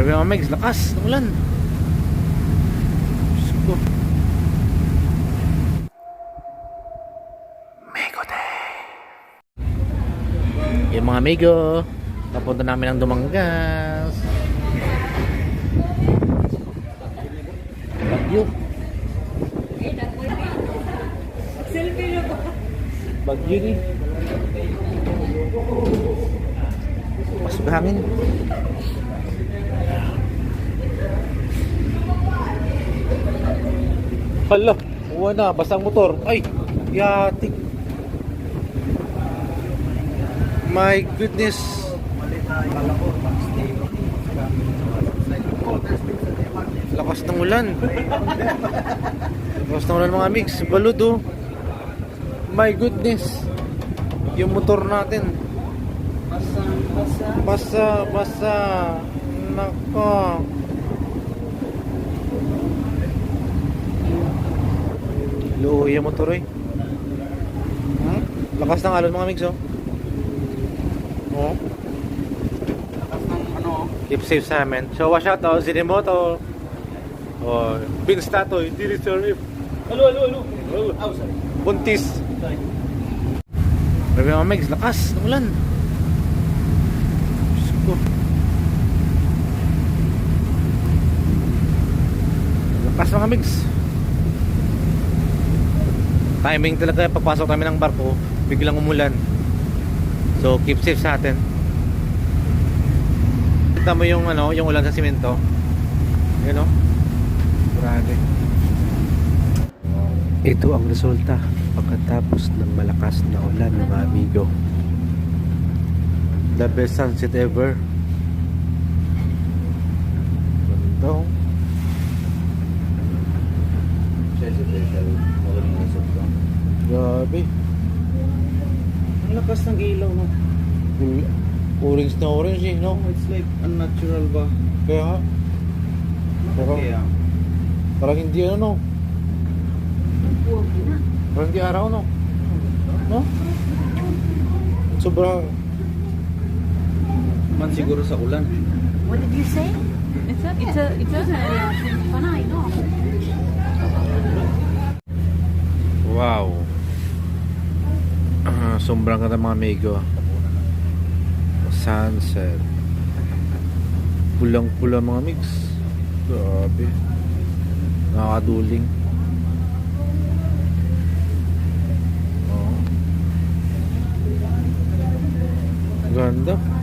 Grabe mga Megs, lakas ng ulan. Diyos ko. Mego Day. Yung mga Mego, papunta namin ang Dumangas. Bagyo. Bagyo ni. Pasok hangin. Hala, uwa na, basang motor. Ay, yatik. My goodness. Lakas ng ulan. Lakas ng ulan mga mix. Balud oh. My goodness. Yung motor natin. Basa. Nako. Luya motor eh. Lakas ng alon mga mix oh. Oh. Lakas ng ano. Keep safe sa amin. So watch out oh, Zinimoto. Oh, Vince Tatoy, Diri Sir. Hello. Oh, sorry. Buntis. Sorry. Grabe mga Megs, lakas ng ulan. Diyos ko. Lakas mga Megs. Timing talaga pagpasok kami ng barko, biglang umulan. So keep safe sa atin. Kita mo yung ano, yung ulan sa simento. Yan o. Grabe. Ito ang resulta pagkatapos ng malakas na ulan mga amigo. The best sunset ever. Ganda. Grabe. Ang lakas ng ilaw, no? Orange na orange eh, no? It's like unnatural ba? Kaya Kaya. parang hindi ano, no? Parang hindi araw, no? No? Sobrang Man siguro sa ulan. What did you say? It's a panay, no? wow. Sobrang ganda mga amigo. Sunset. Pulang-pula mga mix. Grabe. Nakakaduling. Oh. Ganda.